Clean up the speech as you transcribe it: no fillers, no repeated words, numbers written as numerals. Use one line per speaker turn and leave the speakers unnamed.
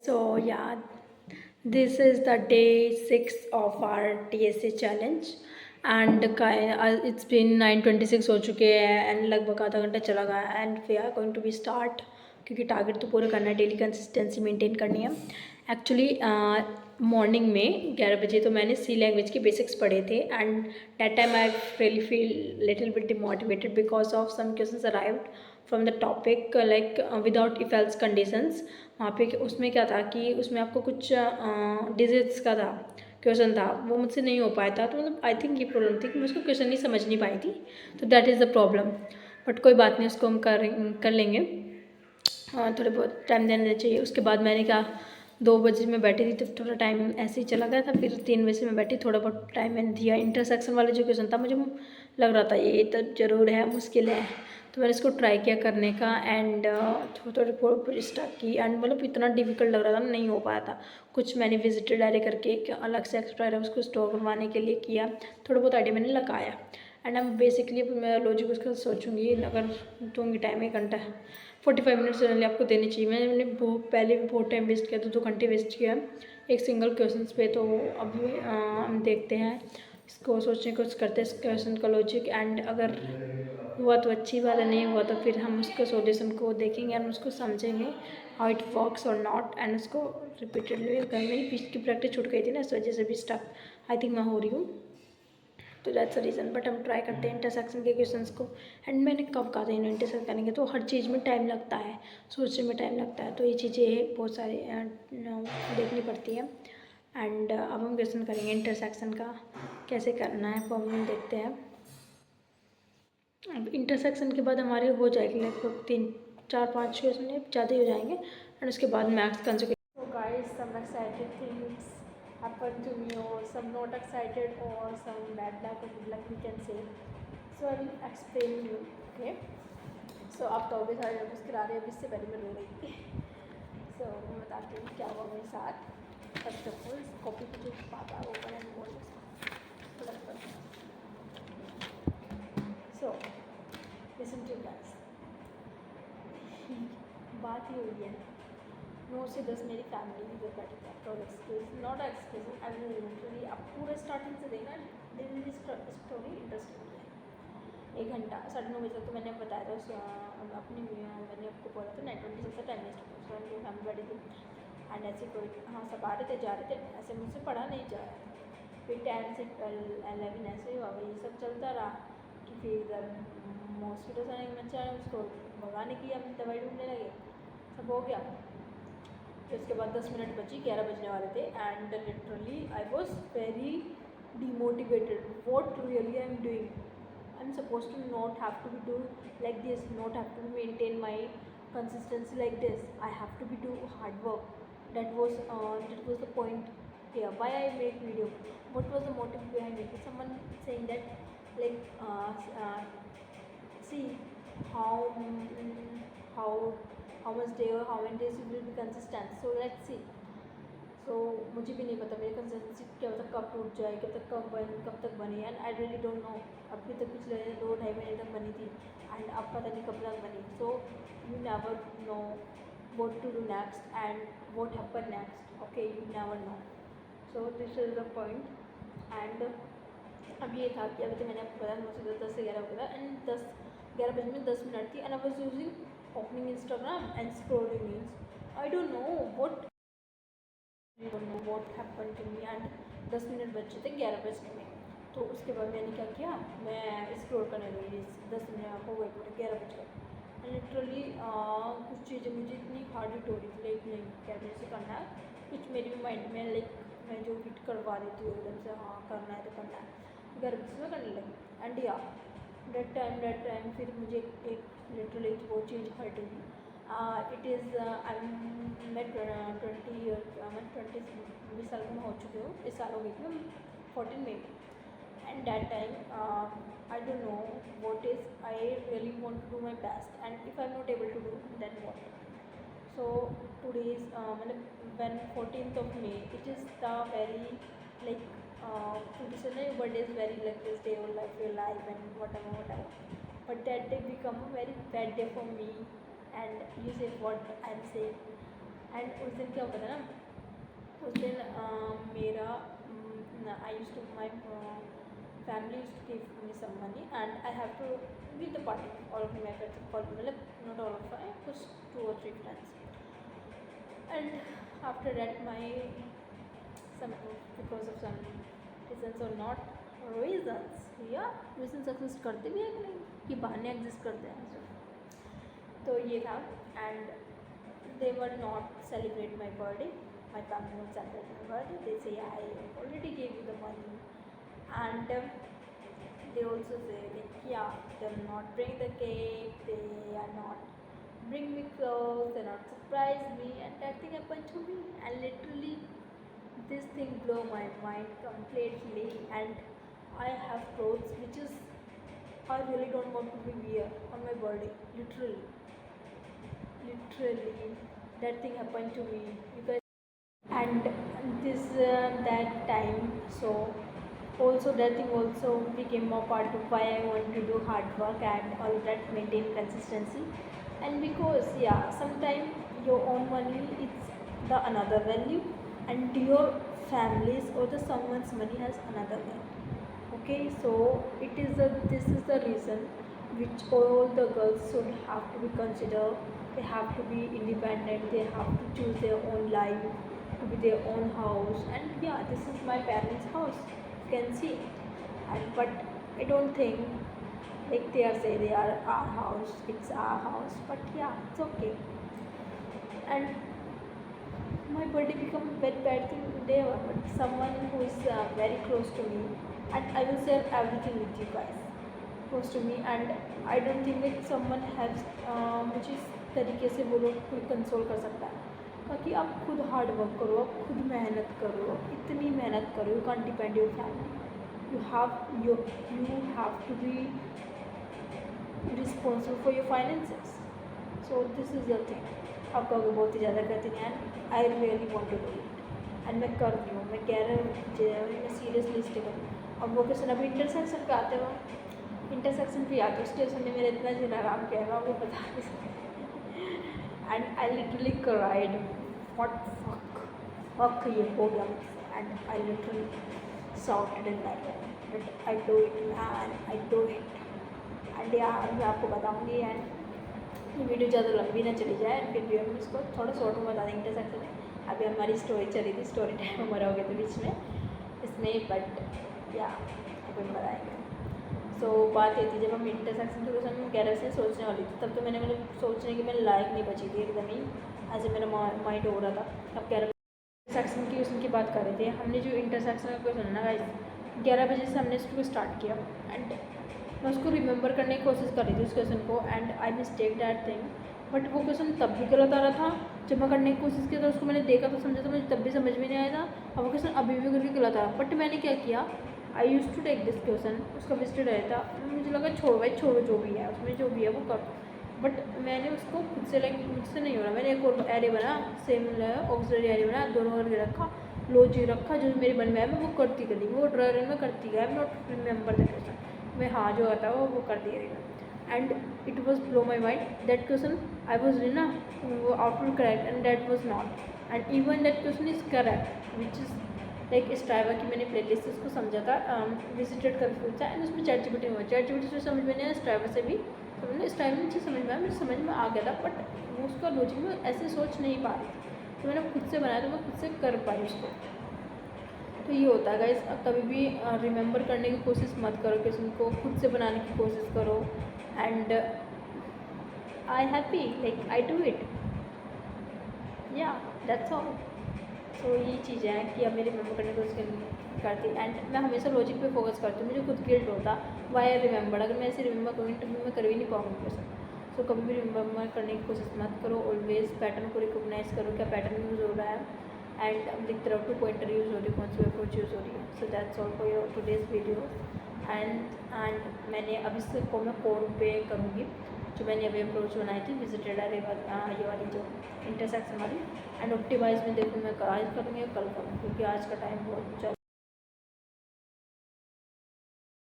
So yeah, this is the day 6 of our TSA challenge and it's been 9:26 हो चुके हैं and लगभग आधा घंटा चला गया and we are going to be start क्योंकि टारगेट तो पूरा करना है, डेली कंसिस्टेंसी मेंटेन करनी है। एक्चुअली मॉर्निंग में 11 बजे तो मैंने सी लैंग्वेज के बेसिक्स पढ़े थे and that time I really feel little bit demotivated because of some questions arrived from the topic like without if else conditions. वहाँ पे उसमें क्या था कि उसमें आपको कुछ डिजिट्स का था क्वेश्चन था, वो मुझसे नहीं हो पाया था। तो मतलब आई थिंक ये प्रॉब्लम थी कि मैं उसको क्वेश्चन नहीं समझ नहीं पाई थी, तो that is the problem. But कोई बात नहीं, उसको हम कर लेंगे। थोड़े बहुत टाइम देना चाहिए। उसके बाद मैंने कहा 2 बजे मैं बैठी थी तो थोड़ा टाइम ऐसे ही चला गया था, फिर 3 बजे मैं बैठी, थोड़ा बहुत टाइम मैंने दिया। इंटरसेक्शन वाला जो क्वेश्चन था मुझे लग रहा था ये तो ज़रूर है, मुश्किल है, तो मैंने इसको ट्राई किया करने का एंड थोड़ी थोड़ी स्टार्ट की एंड मतलब इतना डिफिकल्ट लग रहा था, नहीं हो पाया था। कुछ मैंने विजिटेड डायरी करके एक अलग से एक्स्ट्रा है उसको स्टोर करवाने के लिए किया, थोड़ा बहुत आइडिया मैंने लगाया एंड अब बेसिकली मैं लॉजिक उसका सोचूंगी। अगर दूँगी टाइम 1 घंटा 45 मिनट्स जनरली आपको देनी चाहिए। मैंने बहुत पहले भी बहुत टाइम वेस्ट किया, 2 घंटे वेस्ट किया एक सिंगल क्वेश्चन पे। तो अभी हम देखते हैं इसको, सोचने कुछ करते हैं इस क्वेश्चन का लॉजिक एंड अगर हुआ तो अच्छी बात है, नहीं हुआ तो फिर हम उसको सॉल्यूशन को देखेंगे एंड उसको समझेंगे हाउ इट वर्क्स और नॉट एंड उसको रिपीटेडली। घर में ही की प्रैक्टिस छूट गई थी ना, इस वजह से भी स्टक आई थिंक मैं हो रही हूँ, तो दैट्स द रीज़न। बट हम ट्राई करते हैं इंटरसेक्शन के क्वेश्चंस को। एंड मैंने कब कहा था इंटरसेक्शन करेंगे, तो हर चीज़ में टाइम लगता है, सोचने में टाइम लगता है, तो ये चीज़ें बहुत सारी देखनी पड़ती है। एंड अब हम क्वेश्चन करेंगे इंटरसेक्शन का कैसे करना है, प्रॉब्लम देखते हैं। अब इंटरसेक्शन के बाद हमारे हो जाएगी लगभग 3 4 5 क्वेश्चन ज़्यादा ही हो जाएंगे एंड उसके बाद maths consecutive. So guys, some excited things happened to me or some not excited or some bad luck or good luck we can say. So I will explain you. Okay. So आप तो भी सारे notice करा रहे हैं, इससे पहले मैं रो रही थी। So मैं बताती हूँ क्या हुआ मेरे साथ। फर्स्ट ऑफ ऑल कॉपी को जो पापा वो बना बोल सो लिसन टू गाइस। बात ये हुई है 9 से 10 मेरी फैमिली की जो बैठी और excuse not excuse I will literally आप पूरे स्टार्टिंग से देखना, दिल स्टोरी इंटरेस्टिंग है। 1 घंटा 9:30 बजे तक तो मैंने बताया था अपनी मैंने आपको बोला था 9:26 से टाइम वेस्ट होता है। फैमिली बैठी थी एंड ऐसे कोई हाँ सब आ रहे थे जा रहे थे, ऐसे मुझसे पढ़ा नहीं जा रहा था। फिर 10 से 11 ऐसे ही हुआ, ये सब चलता रहा कि फिर इधर मॉस्किटो आने के बच्चा उसको भगाने की हम दवाई ढूंढने लगे, सब हो गया। फिर उसके बाद 10 मिनट बची, 11 बजने वाले थे and literally I was very demotivated. What really I'm doing? I'm supposed to not have to be do like this, not have to maintain my consistency like this. I have to be do hard work. That was the point here. Why I make video? What was the motive behind it? Someone saying that like see how how how much day or how many days you will be consistent. So let's see. सो मुझे भी नहीं पता मेरी consistency क्या तक कब टूट जाए, कब तक बनी and I really don't know. अभी तक पिछले 2 ढाई महीने तक बनी थी एंड अब पता नहीं कब तक बनी। So you never know what to do next and what happen next. Okay, you never know. So this is the point and अब ये था कि अभी तो मैंने आपको बताया 9 से 11 हो गया एंड 11 बजे में 10 मिनट थी and I was using opening Instagram and scrolling reels. I don't know what happen to me and 10 minute बचे थे 11 बजने में। तो उसके बाद मैंने क्या किया, मैं स्क्रॉल करने लगी, 10 मिनट हो गए पूरे 11 बज गए। लिटरली कुछ चीज़ें मुझे इतनी हार्ड हिट हो रही थी लाइक नहीं क्या मेरे से करना है, कुछ मेरी भी माइंड में लाइक मैं जो हिट करवा रही थी एकदम से हाँ करना है तो करना है, 11 बजे में करने लगी एंड या डेट टाइम फिर मुझे एक लिटरली वो चीज़ हर्ट हुई। इट इज़ मैं 20 ईयर मैं 20 साल में हो चुकी हूँ, इस साल हो गई थी 14 में and that time I don't know what is I really want to do my best and if I am not able to do than what. So today is मतलब when 14th of May it is the very like traditional birthday is very luckiest day of your life and whatever, but that day become a very bad day for me and you say what I'm saying and उस दिन क्या हुआ था ना, उस दिन मेरा I use to my family use to give me some money and I have to give the party all of my friends, मतलब नॉट ऑल ऑफ माई, कुछ 2 or 3 friends. And after that my some, because of some reasons or not reasons, या reasons exist करते भी है कि नहीं, कि बहाने एग्जिस्ट करते हैं सिर्फ, तो ये था. And they were not celebrate my birthday, my family won't celebrate my birthday. They say I already gave you the money, and they also say like, yeah, they'll not bring the cake, they are not bring me clothes, they not surprise me, and that thing happened to me, and literally this thing blew my mind completely. And I have clothes which is I really don't want to be wear on my birthday, literally that thing happened to me, because and this that time, so also that thing also became a part of why I want to do hard work and all that, maintain consistency. And because yeah, sometimes your own money is the another value, and your family's or the someone's money has another value. Okay, so this is the reason which all the girls should have to be considered. They have to be independent, they have to choose their own life, to be their own house. And yeah, this is my parents' house, you can see. And but I don't think like they are say they are our house, it's our house, but yeah, it's okay. And my birthday become very bad thing day one, but someone who is very close to me, and I will share everything with you guys, close to me. And I don't think that someone has मुझे इस तरीके से वो लोग कोई console कर सकता है, ताकि आप खुद हार्ड वर्क करो, आप खुद मेहनत करो, इतनी मेहनत करो, you can't depend your family, you have to be responsible for your finances. So this is the thing. आप कहोगे बहुत ही ज़्यादा करती हैं, and I really want to do it, and मैं कर रही हूँ, मैं कह रहा हूँ, मैं सीरियसली स्टेबल. अब वो क्वेश्चन अभी इंटरसेक्शन पे आते हो, इंटरसेक्शन पे आते हो, स्टेशन ने मेरा इतना जिन आराम किया है आपको बता नहीं सकती. And I literally cried, what fuck ये हो गया मुझसे. And I literally shouted in that way that I do it man, I do it. And यार मैं आपको बताऊँगी, एंड ये वीडियो ज़्यादा लंबी ना चली जाए, फिर भी हम इसको थोड़ा शॉर्ट में बता देंगे इंटरसेक्शन में. अभी हमारी स्टोरी चली थी, स्टोरी टाइम हमारा हो गया था बीच में इसमें, बट या अभी हम बताएंगे. सो बात ये थी, जब हम इंटरसेक्शन के क्वेश्चन में 11 से सोचने वाली थी, तब तो मैंने मतलब सोचने की मैं लायक नहीं बची थी, एकदम ही ऐसे मेरा माइंड हो रहा था. अब 11 इंटरसेक्शन की क्वेश्चन की बात कर रहे थे. हमने जो इंटरसेक्शन का क्वेश्चन है ना गाइस, 11 बजे से हमने इसको स्टार्ट किया, एंड मैं उसको रिमेंबर करने की कोशिश कर रही थी उस क्वेश्चन को, and I mistake that thing. But वो क्वेश्चन तब भी गलत आ रहा था, जब मैं करने की कोशिश की तो उसको मैंने देखा तो समझा, तो मुझे तब भी समझ में नहीं आया था, और वो क्वेश्चन अभी भी करके गलत आ. बट मैंने क्या किया, I use to take this question, उसका विजिटेड रहता, मुझे लगा छोड़ो भाई छोड़ो, जो भी है उसमें जो भी है वो कर. बट मैंने उसको खुद से लाइक मुझसे नहीं हो रहा, मैंने एक और एरे बना, सेम ऑक्सिलरी एरे बना, दोनों करके रखा, लॉजिक रखा, जो मेरे मन में है मैं वो करती गई, वो ड्रायर में करती गया, नॉट रिमेंबर द क्वेश्चन, मैं हाँ जो आता है वो कर दिया गया. And it was blow my mind that question I was ना वो output correct, and that was not. And even that question is correct which is like स्ट्राइवा की मैंने प्लेलिस्ट उसको समझा था, विजिटेड कर पूछा, एंड उसमें चैट जीपीटी में, चैट जीपीटी से समझ में नहीं आया, स्ट्राइवा से भी समझ, स्ट्राइवा में समझ में आया, मुझे समझ में आ गया था, बट वो उसका लॉजिक में ऐसे सोच नहीं पा रही थी, तो मैंने खुद से बनाया, तो मैं खुद से कर पाई उसको. तो ये होता है गाइस, कभी भी रिमेंबर करने की कोशिश मत करो, क्वेश्चन को खुद से बनाने की कोशिश करो. And I happy like I do it, या दैट्स ऑल. तो ये चीज़ें हैं कि अब मेरी रिमेंबर करने की कोशिश करती, एंड मैं हमेशा लॉजिक पे फोकस करती हूँ. मुझे खुद गिल्ट होता वाई आई रिमेंबर, अगर मैं ऐसे रिमेंबर करूँगी तो मैं कर भी नहीं पाऊँगी क्वेश्चन. सो कभी भी रिमेंबर करने की कोशिश मत करो, ऑलवेज पैटर्न को रिकोगनाइज करो, क्या पैटर्न यूज़ हो रहा है, एंड अब लिखते रहो 2 पॉइंटर यूज़ हो रही है, कौन सी अप्रोच यूज़ हो रही है. So that's all for your today's video. And मैंने अब इसको मैं कोड पे करूँगी, जो मैंने अभी अप्रोच बनाई थी विजिटेड अरे ये वाली जो इंटरसेक्शन वाली, एंड ऑप्टिमाइज में देखूँ मैं आज करूँगी या कल करूँ, क्योंकि आज का टाइम बहुत चल